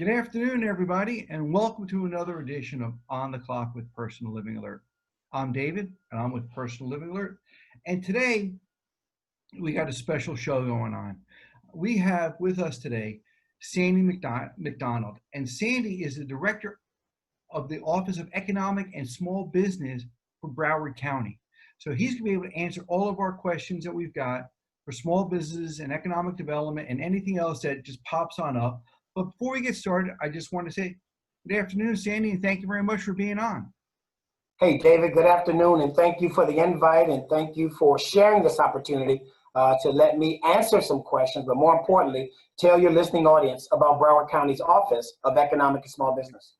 Good afternoon, everybody, and welcome to another edition of On the Clock with Personal Living Alert. I'm David, and I'm with Personal Living Alert. And today, we got a special show going on. We have with us today Sandy McDonald, and Sandy is the Director of the Office of Economic and Small Business for Broward County. So he's going to be able to answer all of our questions that we've got for small business and economic development and anything else that just pops on up. But before we get started, I just want to say good afternoon, Sandy, and thank you very much for being on. Hey, David, good afternoon, and thank you for the invite, and thank you for sharing this opportunity to let me answer some questions, but more importantly, tell your listening audience about Broward County's Office of Economic and Small Business.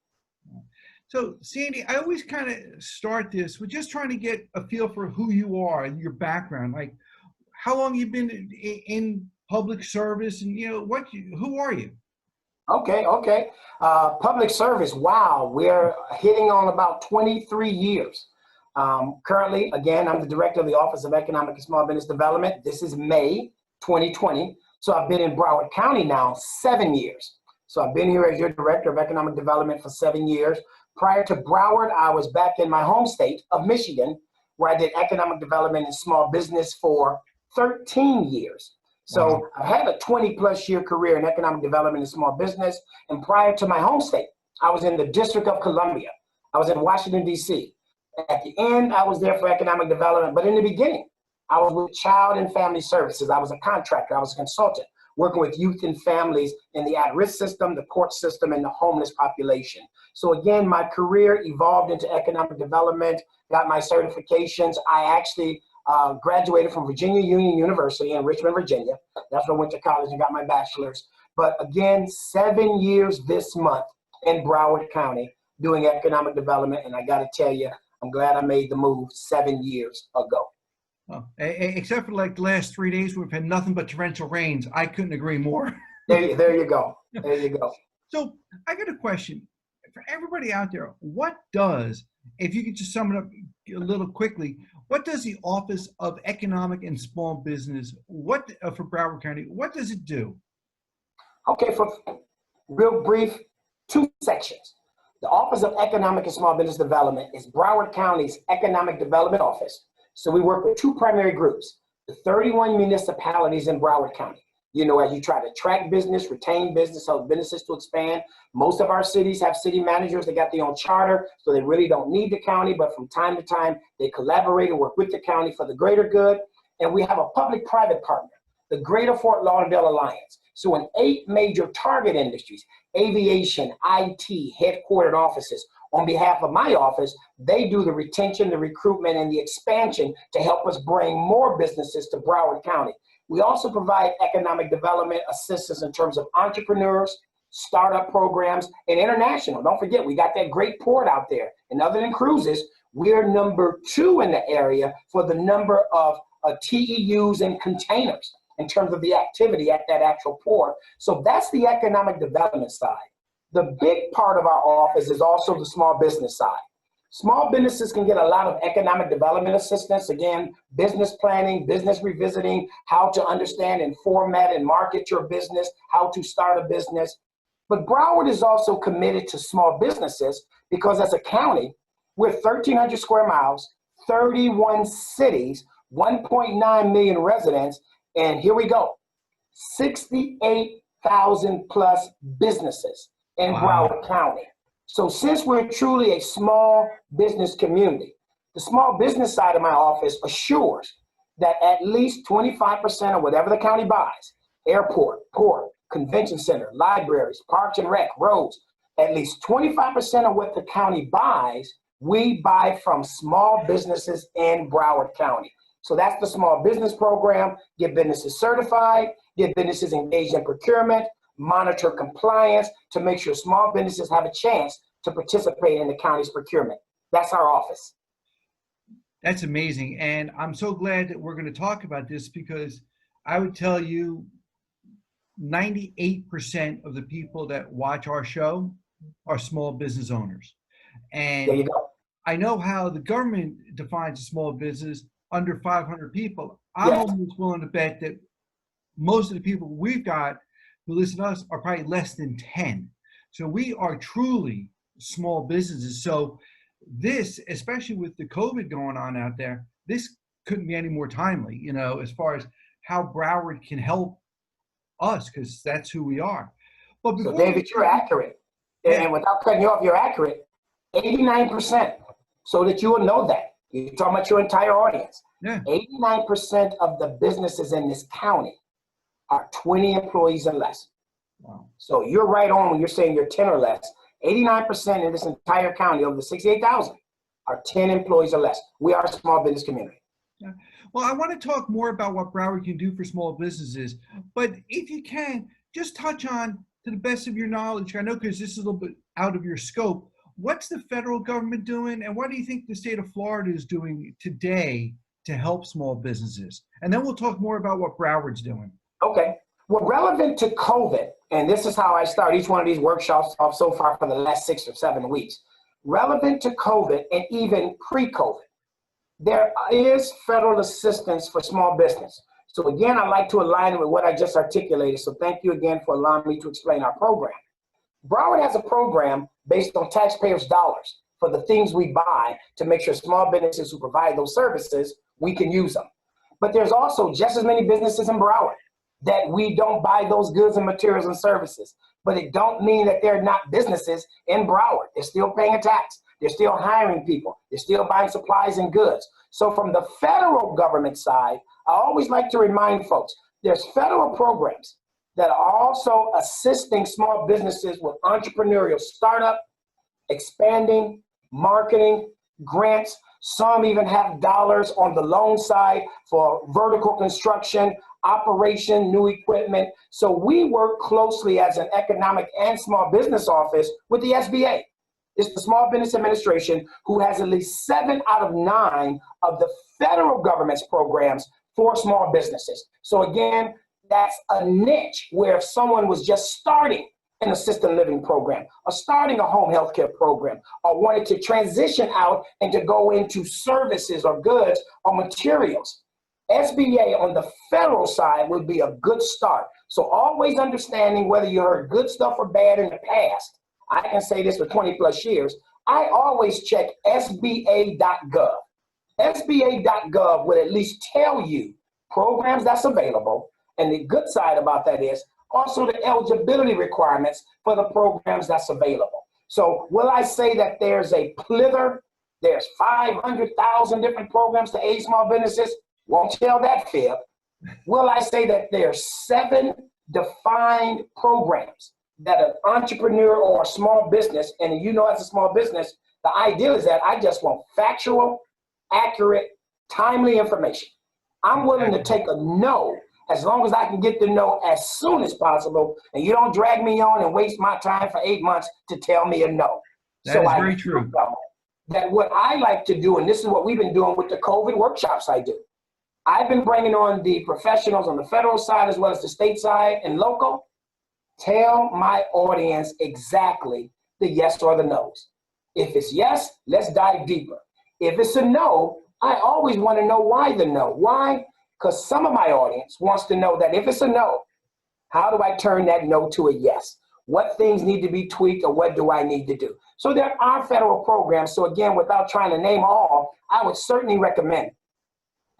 So, Sandy, I always kind of start this with just trying to get a feel for who you are and your background, like how long you've been in public service, and who are you? Okay. Public service, wow, we're hitting on about 23 years. Currently, again, I'm the Director of the Office of Economic and Small Business Development. This is May 2020. So I've been in Broward County now 7 years. So I've been here as your Director of Economic Development for 7 years. Prior to Broward, I was back in my home state of Michigan, where I did economic development and small business for 13 years. So I've had a 20+ year career in economic development and small business. And prior to my home state, I was in the District of Columbia. I was in Washington, D.C. At the end, I was there for economic development. But in the beginning, I was with Child and Family Services. I was a contractor. I was a consultant working with youth and families in the at-risk system, the court system, and the homeless population. So again, my career evolved into economic development, got my certifications. I actually graduated from Virginia Union University in Richmond, Virginia. That's where I went to college and got my bachelor's. But again, 7 years this month in Broward County doing economic development. And I got to tell you, I'm glad I made the move 7 years ago. Oh, except for like the last 3 days, we've had nothing but torrential rains. I couldn't agree more. There you go. There you go. So I got a question for everybody out there. What does, if you could just sum it up a little quickly, what does the Office of Economic and Small Business, for Broward County, what does it do? Okay, for real brief, 2 sections. The Office of Economic and Small Business Development is Broward County's Economic Development Office. So we work with 2 primary groups, the 31 municipalities in Broward County. You know, as you try to attract business, retain business, help businesses to expand. Most of our cities have city managers. They got their own charter, so they really don't need the county. But from time to time, they collaborate and work with the county for the greater good. And we have a public-private partner, the Greater Fort Lauderdale Alliance. So in 8 major target industries, aviation, IT, headquartered offices, on behalf of my office, they do the retention, the recruitment, and the expansion to help us bring more businesses to Broward County. We also provide economic development assistance in terms of entrepreneurs, startup programs, and international. Don't forget, we got that great port out there. And other than cruises, we're number 2 in the area for the number of TEUs and containers in terms of the activity at that actual port. So that's the economic development side. The big part of our office is also the small business side. Small businesses can get a lot of economic development assistance. Again, business planning, business revisiting, how to understand and format and market your business, how to start a business. But Broward is also committed to small businesses because as a county, we're 1,300 square miles, 31 cities, 1.9 million residents, and here we go, 68,000 plus businesses in Broward County. So since we're truly a small business community, the small business side of my office assures that at least 25% of whatever the county buys, airport, port, convention center, libraries, parks and rec, roads, at least 25% of what the county buys, we buy from small businesses in Broward County. So that's the small business program, get businesses certified, get businesses engaged in procurement, monitor compliance to make sure small businesses have a chance to participate in the county's procurement. That's our office. That's amazing. And I'm so glad that we're going to talk about this because I would tell you 98% of the people that watch our show are small business owners. And there you go. I know how the government defines a small business under 500 people. I'm almost willing to bet that most of the people we've got who listen to us are probably less than 10. So we are truly small businesses. So this, especially with the COVID going on out there, this couldn't be any more timely, you know, as far as how Broward can help us, because that's who we are. But So before David, you're accurate. yeah, And without cutting you off, you're accurate. 89%. So that you will know that. You're talking about your entire audience. yeah, 89% of the businesses in this county are 20 employees and less. wow. So you're right on when you're saying you're 10 or less. 89% in this entire county, over the 68,000, are 10 employees or less. We are a small business community. Yeah. Well, I want to talk more about what Broward can do for small businesses, but if you can, just touch on, to the best of your knowledge, I know because this is a little bit out of your scope, what's the federal government doing, and what do you think the state of Florida is doing today to help small businesses? And then we'll talk more about what Broward's doing. Okay. Well, relevant to COVID, and this is how I start each one of these workshops off so far for the last 6 or 7 weeks. Relevant to COVID and even pre-COVID, there is federal assistance for small business. So again, I'd like to align it with what I just articulated. So thank you again for allowing me to explain our program. Broward has a program based on taxpayers' dollars for the things we buy to make sure small businesses who provide those services, we can use them. But there's also just as many businesses in Broward that we don't buy those goods and materials and services. But it don't mean that they're not businesses in Broward. They're still paying a tax. They're still hiring people. They're still buying supplies and goods. So from the federal government side, I always like to remind folks, there's federal programs that are also assisting small businesses with entrepreneurial startup, expanding, marketing, grants. Some even have dollars on the loan side for vertical construction, operation, new equipment. So we work closely as an economic and small business office with the SBA. It's the Small Business Administration, who has at least 7 out of 9 of the federal government's programs for small businesses. So again, that's a niche where if someone was just starting an assisted living program or starting a home health care program or wanted to transition out and to go into services or goods or materials, SBA on the federal side would be a good start. So always understanding whether you heard good stuff or bad in the past. I can say this for 20 plus years. I always check SBA.gov. SBA.gov would at least tell you programs that's available. And the good side about that is also the eligibility requirements for the programs that's available. So will I say that there's a plethora, there's 500,000 different programs to aid small businesses? Won't tell that fib. Will I say that there's 7 defined programs that an entrepreneur or a small business, and you know as a small business, the idea is that I just want factual, accurate, timely information. I'm willing to take a no as long as I can get the no as soon as possible, and you don't drag me on and waste my time for 8 months to tell me a no. That is very true. That what I like to do, and this is what we've been doing with the COVID workshops I do, I've been bringing on the professionals on the federal side as well as the state side and local. Tell my audience exactly the yes or the no's. If it's yes, let's dive deeper. If it's a no, I always want to know why the no. Why? Because some of my audience wants to know that if it's a no, how do I turn that no to a yes? What things need to be tweaked or what do I need to do? So there are federal programs. So again, without trying to name all, I would certainly recommend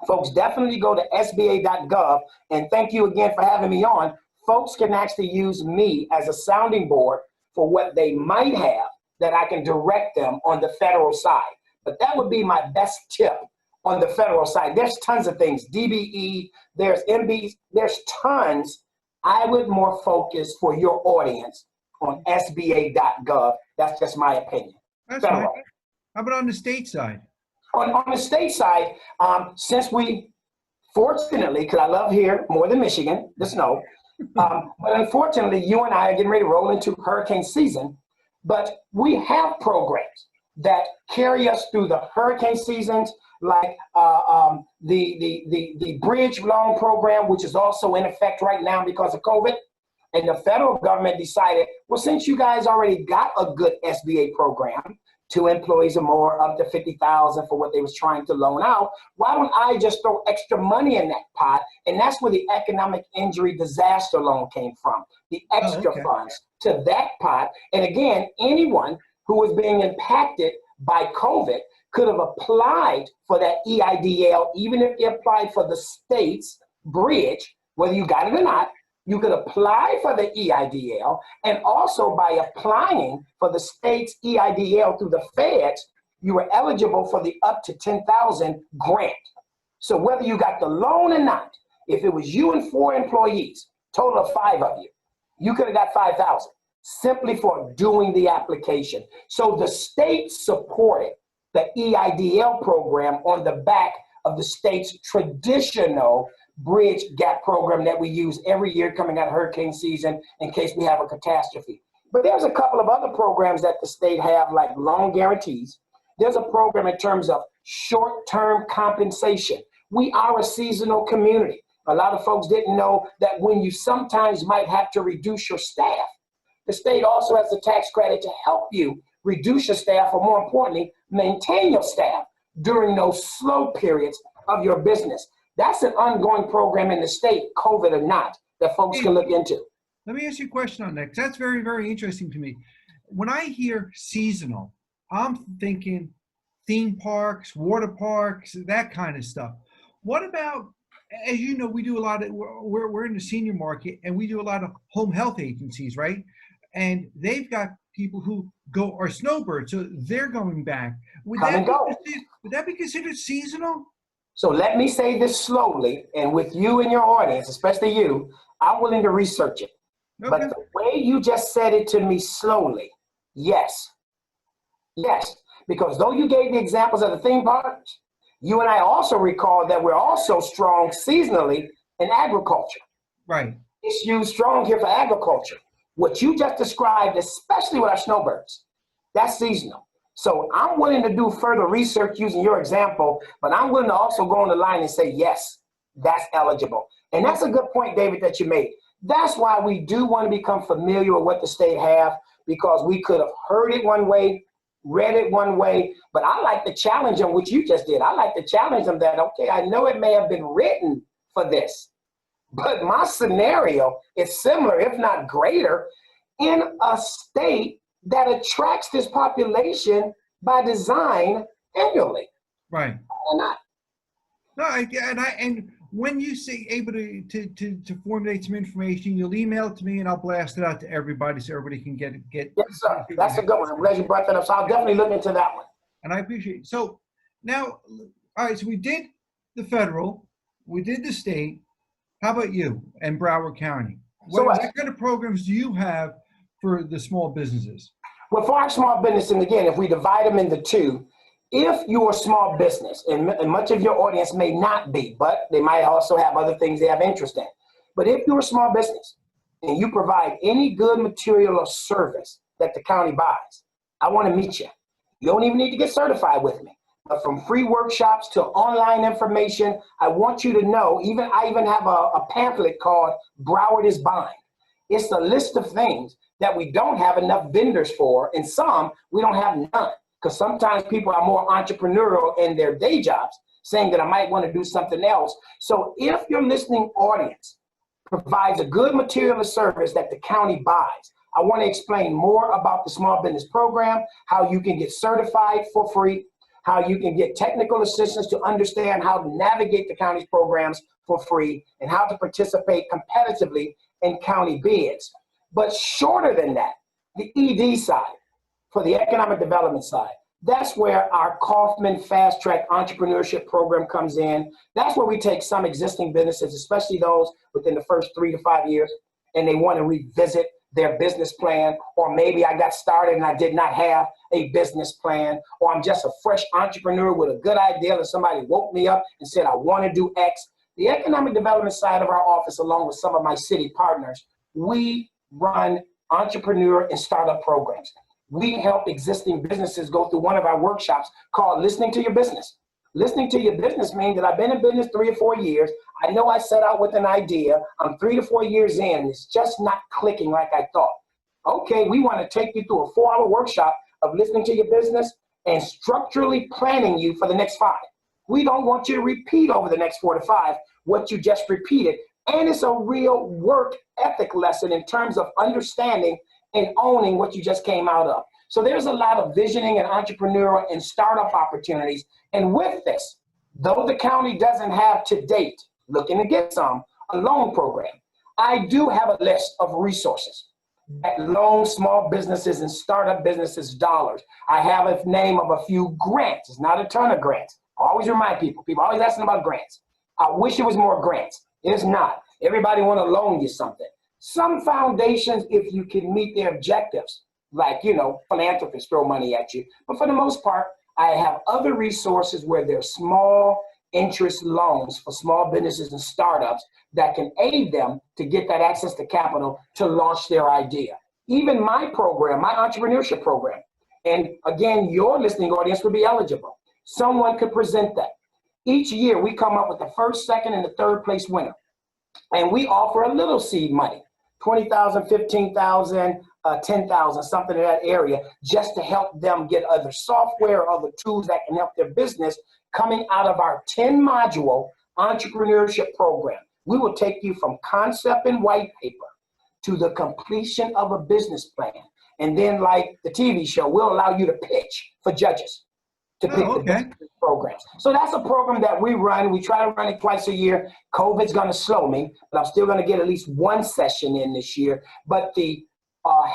folks definitely go to SBA.gov. And thank you again for having me on. Folks can actually use me as a sounding board for what they might have that I can direct them on the federal side. But that would be my best tip on the federal side. There's tons of things, DBE, there's MBs, there's tons. I would more focus for your audience on SBA.gov. That's just my opinion. That's fine. How about on the state side? On the state side, since we, fortunately, because I love here more than Michigan, the snow, but unfortunately, you and I are getting ready to roll into hurricane season, but we have programs that carry us through the hurricane seasons, like the bridge loan program, which is also in effect right now because of COVID. And the federal government decided, well, since you guys already got a good SBA program, 2 employees or more, up to $50,000 for what they was trying to loan out, why don't I just throw extra money in that pot? And that's where the economic injury disaster loan came from, the extra funds. to that pot. And again, anyone who was being impacted by COVID could have applied for that EIDL, even if they applied for the state's bridge, whether you got it or not. You could apply for the EIDL, and also by applying for the state's EIDL through the feds, you were eligible for the up to 10,000 grant. So whether you got the loan or not, if it was you and 4 employees, total of 5 of you, you could have got 5,000 simply for doing the application. So the state supported the EIDL program on the back of the state's traditional bridge gap program that we use every year coming out of hurricane season in case we have a catastrophe. But there's a couple of other programs that the state have, like loan guarantees. There's a program in terms of short-term compensation. We are a seasonal community. A lot of folks didn't know that when you sometimes might have to reduce your staff, the state also has a tax credit to help you reduce your staff, or more importantly, maintain your staff during those slow periods of your business. That's an ongoing program in the state, COVID or not, that folks can look into. Let me ask you a question on that, because that's very, very interesting to me. When I hear seasonal, I'm thinking theme parks, water parks, that kind of stuff. What about, as you know, we do a lot of, we're in the senior market, and we do a lot of home health agencies, right? And they've got people who are snowbirds, so they're going back. Would that be considered seasonal? So let me say this slowly, and with you and your audience, especially you, I'm willing to research it. Okay. But the way you just said it to me slowly, yes. Yes, because though you gave the examples of the theme parks, you and I also recall that we're also strong seasonally in agriculture. Right. It's used strong here for agriculture. What you just described, especially with our snowbirds, that's seasonal. So I'm willing to do further research using your example, but I'm willing to also go on the line and say, yes, that's eligible. And that's a good point, David, that you made. That's why we do want to become familiar with what the state have, because we could have heard it one way, read it one way, but I like to challenge them, which you just did. I like to challenge them that, okay, I know it may have been written for this, but my scenario is similar, if not greater, in a state that attracts this population by design annually. Right. Or not. No, and when you say able to formulate some information, you'll email it to me, and I'll blast it out to everybody so everybody can get. Yes, sir. That's a good one. I'm glad you brought that up. So I'll definitely look into that one. And I appreciate it. So now, all right. So we did the federal, we did the state. How about you and Broward County? What kind of programs do you have for the small businesses? Well, for our small business, and again, if we divide them into two, if you're a small business, and much of your audience may not be, but they might also have other things they have interest in. But if you're a small business and you provide any good material or service that the county buys, I want to meet you. You don't even need to get certified with me. But from free workshops to online information, I want you to know, I even have a pamphlet called Broward is Buying. It's a list of things that we don't have enough vendors for, and some we don't have none. Because sometimes people are more entrepreneurial in their day jobs, saying that I might want to do something else. So if your listening audience provides a good material or service that the county buys, I want to explain more about the small business program, how you can get certified for free, how you can get technical assistance to understand how to navigate the county's programs for free, and how to participate competitively in county bids. But shorter than that, the ED side, for the economic development side, that's where our Kaufman Fast Track Entrepreneurship Program comes in. That's where we take some existing businesses, especially those within the first 3 to 5 years, and they want to revisit their business plan, or maybe I got started and I did not have a business plan, or I'm just a fresh entrepreneur with a good idea and somebody woke me up and said, I want to do X. The economic development side of our office, along with some of my city partners, we run entrepreneur and startup programs. We help existing businesses go through one of our workshops called Listening to Your Business. Listening to your business means that I've been in business 3 or 4 years. I know I set out with an idea. I'm 3 to 4 years in. It's just not clicking like I thought. Okay, we want to take you through a 4-hour workshop of listening to your business and structurally planning you for the next 5. We don't want you to repeat over the next 4 to 5 what you just repeated. And it's a real work ethic lesson in terms of understanding and owning what you just came out of. So there's a lot of visioning and entrepreneurial and startup opportunities. And with this, though the county doesn't have to date, looking to get some, a loan program, I do have a list of resources that loan small businesses and startup businesses dollars. I have a name of a few grants. It's not a ton of grants. I always remind people always asking about grants. I wish it was more grants. It's not. Everybody want to loan you something. Some foundations, if you can meet their objectives, like, philanthropists throw money at you. But for the most part, I have other resources where there's small interest loans for small businesses and startups that can aid them to get that access to capital to launch their idea. Even my program, my entrepreneurship program, and again, your listening audience would be eligible. Someone could present that. Each year, we come up with the first, second, and the third place winner. And we offer a little seed money, $20,000, $15,000, $10,000, something in that area, just to help them get other software or other tools that can help their business coming out of our 10-module entrepreneurship program. We will take you from concept and white paper to the completion of a business plan. And then, like the TV show, we'll allow you to pitch for judges to pick the best programs. So that's a program that we run. We try to run it twice a year. COVID's going to slow me, but I'm still going to get at least one session in this year. But the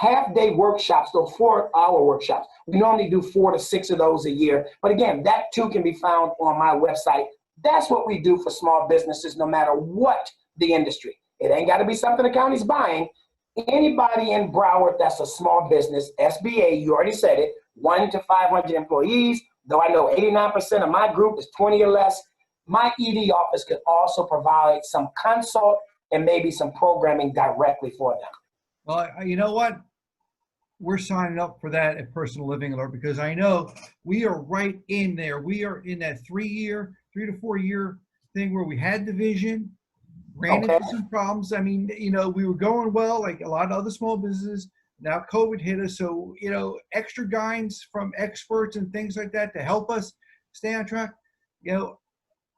half-day workshops, those 4-hour workshops, we normally do 4 to 6 of those a year. But again, that too can be found on my website. That's what we do for small businesses, no matter what the industry. It ain't got to be something the county's buying. Anybody in Broward that's a small business, SBA, you already said it, 1 to 500 employees, though I know 89% of my group is 20 or less, my ED office could also provide some consult and maybe some programming directly for them. Well, you know what? We're signing up for that at Personal Living Alert because I know we are right in there. We are in that 3 to 4 year thing where we had the vision, ran into some problems. I mean, we were going well, like a lot of other small businesses. Now COVID hit us, so extra guidance from experts and things like that to help us stay on track.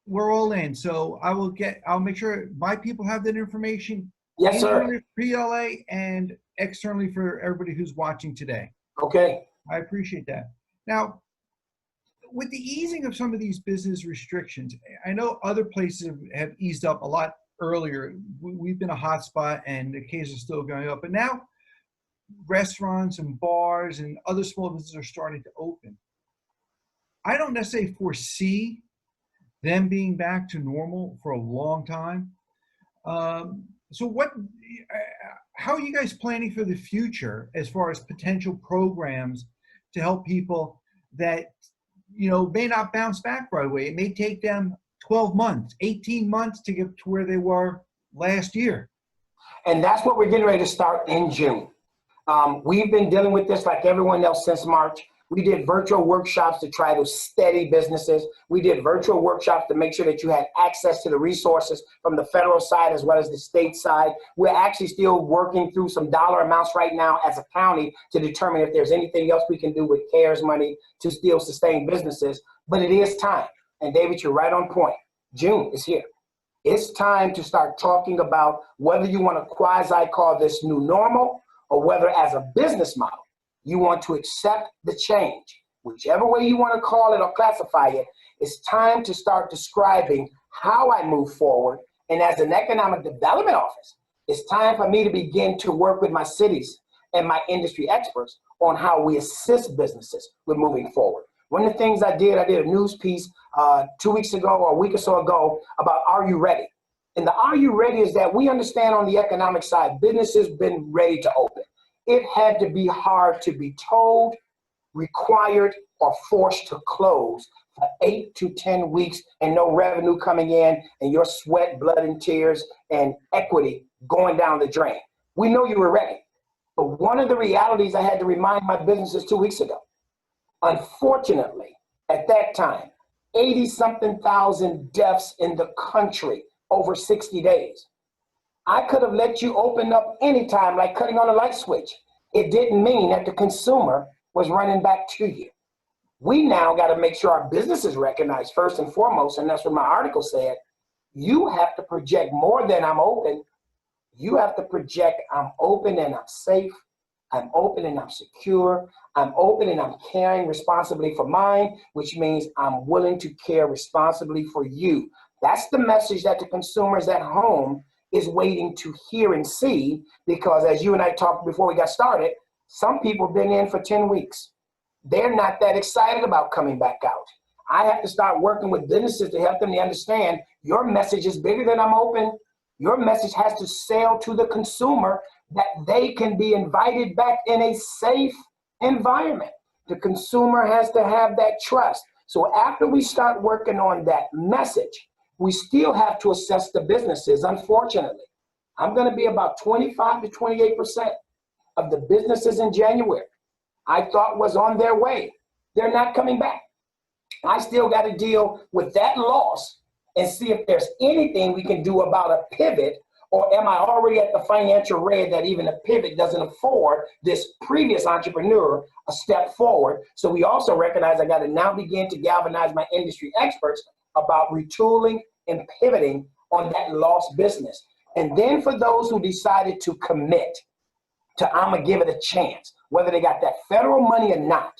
We're all in. So I'll make sure my people have that information. Yes, sir. PLA and externally for everybody who's watching today. Okay. I appreciate that. Now, with the easing of some of these business restrictions, I know other places have eased up a lot earlier. We've been a hot spot and the cases are still going up, but now restaurants and bars and other small businesses are starting to open. I don't necessarily foresee them being back to normal for a long time. So how are you guys planning for the future as far as potential programs to help people that, may not bounce back right away? It may take them 12 months, 18 months to get to where they were last year. And that's what we're getting ready to start in June. We've been dealing with this like everyone else since March. We did virtual workshops to try to steady businesses. We did virtual workshops to make sure that you had access to the resources from the federal side as well as the state side. We're actually still working through some dollar amounts right now as a county to determine if there's anything else we can do with CARES money to still sustain businesses. But it is time. And David, you're right on point. June is here. It's time to start talking about whether you want to quasi-call this new normal or whether as a business model, you want to accept the change. Whichever way you want to call it or classify it, it's time to start describing how I move forward. And as an economic development office, it's time for me to begin to work with my cities and my industry experts on how we assist businesses with moving forward. One of the things I did a news piece 2 weeks ago or a week or so ago about Are You Ready? And the Are You Ready is that we understand on the economic side, businesses been ready to open. It had to be hard to be told, required, or forced to close for 8 to 10 weeks and no revenue coming in and your sweat, blood, and tears and equity going down the drain. We know you were ready. But one of the realities I had to remind my businesses 2 weeks ago, unfortunately, at that time, 80-something thousand deaths in the country over 60 days. I could have let you open up anytime, like cutting on a light switch. It didn't mean that the consumer was running back to you. We now got to make sure our businesses recognize first and foremost, and that's what my article said, you have to project more than I'm open. You have to project I'm open and I'm safe I'm open and I'm secure. I'm open and I'm caring responsibly for mine, which means I'm willing to care responsibly for you. That's the message that the consumers at home is waiting to hear and see, because as you and I talked before we got started, some people have been in for 10 weeks. They're not that excited about coming back out. I have to start working with businesses to help them to understand your message is bigger than I'm open. Your message has to sell to the consumer that they can be invited back in a safe environment. The consumer has to have that trust. So after we start working on that message, we still have to assess the businesses. Unfortunately, I'm going to be about 25 to 28% of the businesses in January I thought was on their way. They're not coming back. I still got to deal with that loss and see if there's anything we can do about a pivot, or am I already at the financial red that even a pivot doesn't afford this previous entrepreneur a step forward. So we also recognize I got to now begin to galvanize my industry experts about retooling and pivoting on that lost business. And then for those who decided to commit to I'm going to give it a chance, whether they got that federal money or not,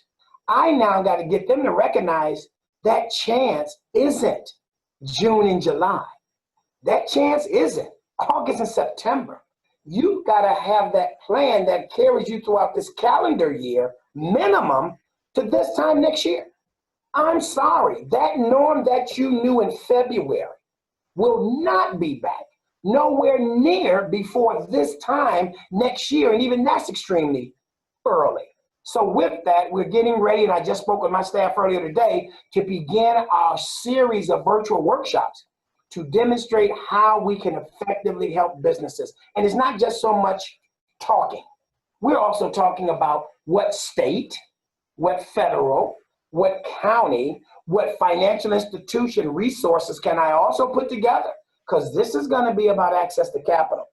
I now got to get them to recognize that chance isn't June and July. That chance isn't August and September. You've got to have that plan that carries you throughout this calendar year, minimum to this time next year. I'm sorry, that norm that you knew in February will not be back nowhere near before this time next year, and even that's extremely early. So with that, we're getting ready, and I just spoke with my staff earlier today, to begin our series of virtual workshops to demonstrate how we can effectively help businesses. And it's not just so much talking. We're also talking about what state, what federal, what county, what financial institution resources can I also put together? Because this is going to be about access to capital.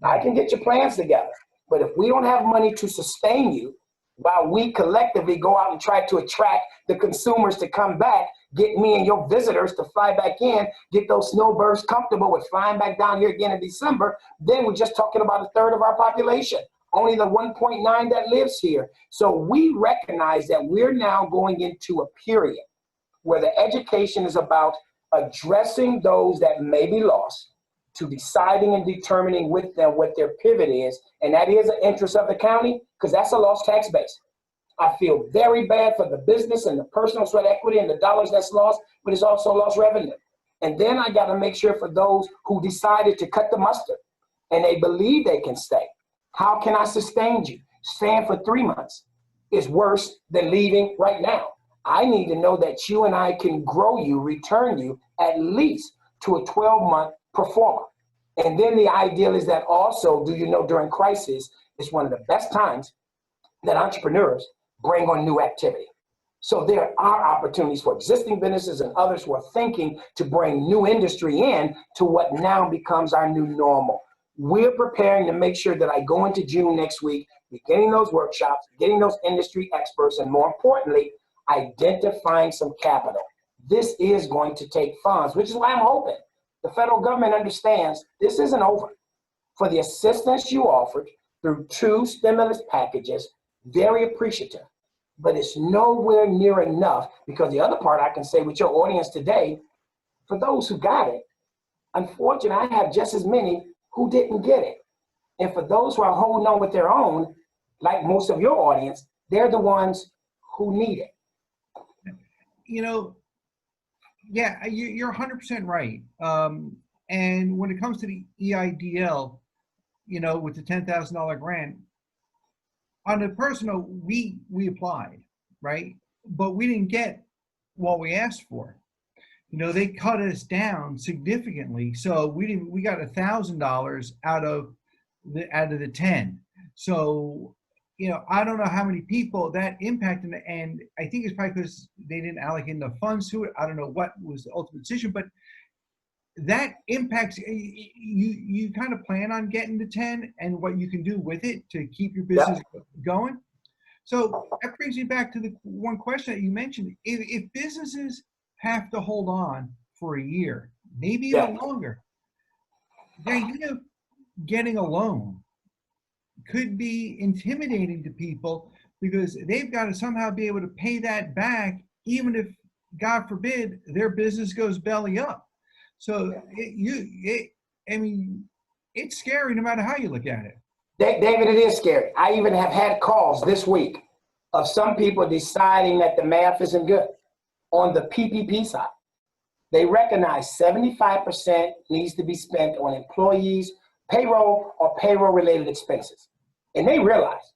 I can get your plans together, but if we don't have money to sustain you, while we collectively go out and try to attract the consumers to come back, get me and your visitors to fly back in, get those snowbirds comfortable with flying back down here again in December, then we're just talking about a third of our population, only the 1.9 that lives here. So we recognize that we're now going into a period where the education is about addressing those that may be lost, to deciding and determining with them what their pivot is, and that is an interest of the county, because that's a lost tax base. I feel very bad for the business and the personal sweat equity and the dollars that's lost, but it's also lost revenue. And then I got to make sure for those who decided to cut the mustard and they believe they can stay, how can I sustain you? Staying for 3 months is worse than leaving right now. I need to know that you and I can grow you, return you at least to a 12-month performer. And then the ideal is that also, do you know, during crisis is one of the best times that entrepreneurs bring on new activity. So there are opportunities for existing businesses and others who are thinking to bring new industry in to what now becomes our new normal. We're preparing to make sure that I go into June next week, beginning those workshops, getting those industry experts, and more importantly, identifying some capital. This is going to take funds, which is why I'm hoping the federal government understands this isn't over. For the assistance you offered through 2 stimulus packages, very appreciative, but it's nowhere near enough, because the other part I can say with your audience today, for those who got it, unfortunately, I have just as many who didn't get it. And for those who are holding on with their own, like most of your audience, they're the ones who need it. You know, yeah, you're 100% right. And when it comes to the EIDL, you know, with the $10,000 grant, on a personal, we applied, right? But we didn't get what we asked for. You know, they cut us down significantly, so we got $1,000 out of the 10. So, you know, I don't know how many people that impacted, and I think it's probably because they didn't allocate enough funds to it. I don't know what was the ultimate decision, but that impacts you kind of plan on getting the 10 and what you can do with it to keep your business going. So that brings me back to the one question that you mentioned. If businesses have to hold on for a year, maybe even longer, the idea of getting a loan could be intimidating to people because they've got to somehow be able to pay that back, even if, God forbid, their business goes belly up. So I mean, it's scary no matter how you look at it. David, it is scary. I even have had calls this week of some people deciding that the math isn't good on the PPP side. They recognize 75% needs to be spent on employees, payroll, or payroll-related expenses. And they realize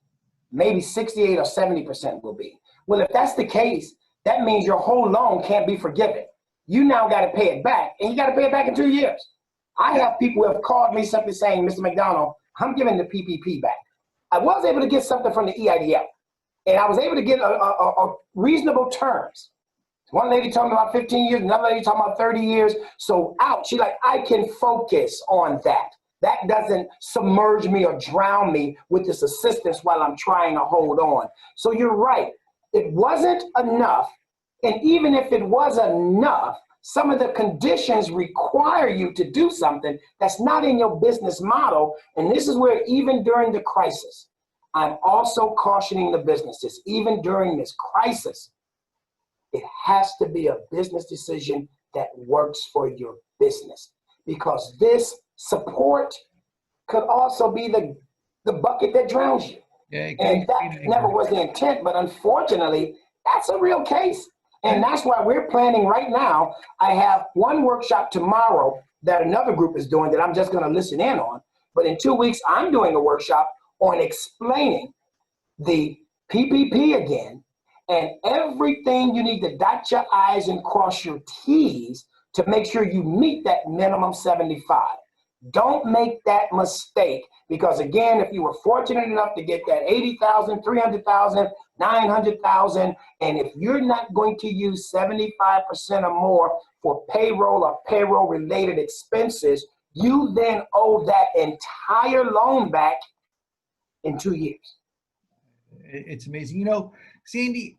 maybe 68 or 70% will be. Well, if that's the case, that means your whole loan can't be forgiven. You now got to pay it back, and you got to pay it back in 2 years. I have people who have called me simply saying, Mr. McDonald, I'm giving the PPP back. I was able to get something from the EIDL, and I was able to get a reasonable terms. One lady talking about 15 years, another lady talking about 30 years. So out, she's like, I can focus on that. That doesn't submerge me or drown me with this assistance while I'm trying to hold on. So you're right. It wasn't enough. And even if it was enough, some of the conditions require you to do something that's not in your business model. And this is where even during the crisis, I'm also cautioning the businesses, even during this crisis, it has to be a business decision that works for your business, because this support could also be the bucket that drowns you. Yeah, and that never was the intent, but unfortunately, that's a real case. And that's why we're planning right now. I have one workshop tomorrow that another group is doing that I'm just going to listen in on. But in 2 weeks, I'm doing a workshop on explaining the PPP again, and everything you need to dot your I's and cross your T's to make sure you meet that minimum 75. Don't make that mistake, because again, if you were fortunate enough to get that 80,000, 300,000, 900,000, and if you're not going to use 75% or more for payroll or payroll related expenses, you then owe that entire loan back in 2 years. It's amazing. You know, Sandy,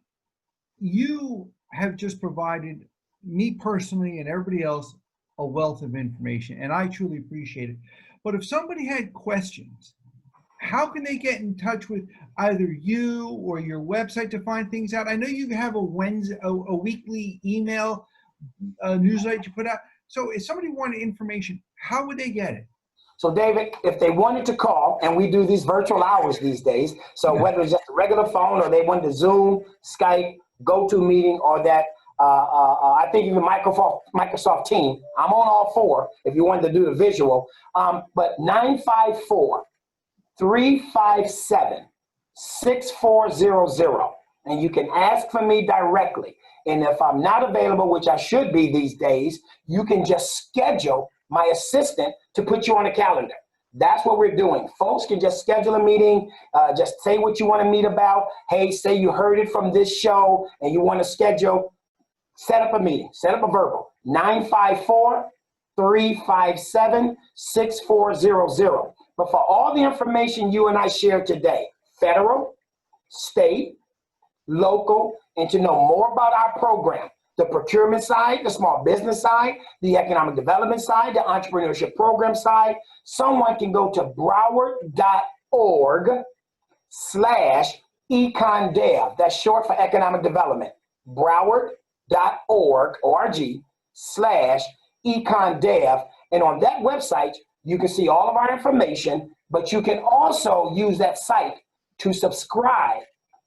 you have just provided me personally and everybody else a wealth of information, and I truly appreciate it. But if somebody had questions, how can they get in touch with either you or your website to find things out? I know you have a weekly email newsletter you put out. So if somebody wanted information, how would they get it? So David, if they wanted to call, and we do these virtual hours these days, so whether it's just a regular phone or they wanted to Zoom, Skype, GoToMeeting, or that, I think even Microsoft Teams, I'm on all four if you wanted to do the visual, but 954-357-6400, and you can ask for me directly. And if I'm not available, which I should be these days, you can just schedule my assistant to put you on a calendar. That's what we're doing. Folks can just schedule a meeting, just say what you want to meet about. Hey, say you heard it from this show and you want to schedule, set up a meeting, set up a verbal. 954-357-6400. But for all the information you and I shared today, federal, state, local, and to know more about our program, the procurement side, the small business side, the economic development side, the entrepreneurship program side, someone can go to broward.org/econdev. That's short for economic development. broward.org/econdev. And on that website, you can see all of our information, but you can also use that site to subscribe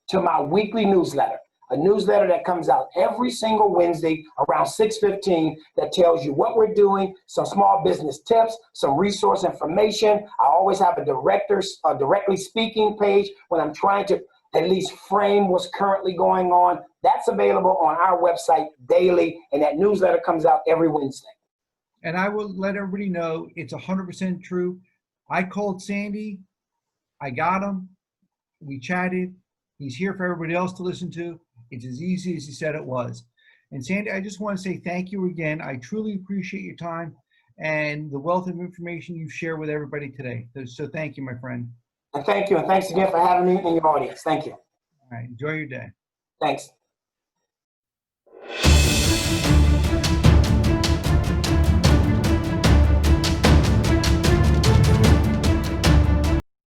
to my weekly newsletter. A newsletter that comes out every single Wednesday around 6:15 that tells you what we're doing, some small business tips, some resource information. I always have a directly speaking page when I'm trying to at least frame what's currently going on. That's available on our website daily, and that newsletter comes out every Wednesday. And I will let everybody know it's 100% true. I called Sandy. I got him. We chatted. He's here for everybody else to listen to. It's as easy as he said it was. And Sandy, I just want to say thank you again. I truly appreciate your time and the wealth of information you've shared with everybody today. So thank you, my friend. And thank you. And thanks again for having me in your audience. Thank you. All right. Enjoy your day. Thanks.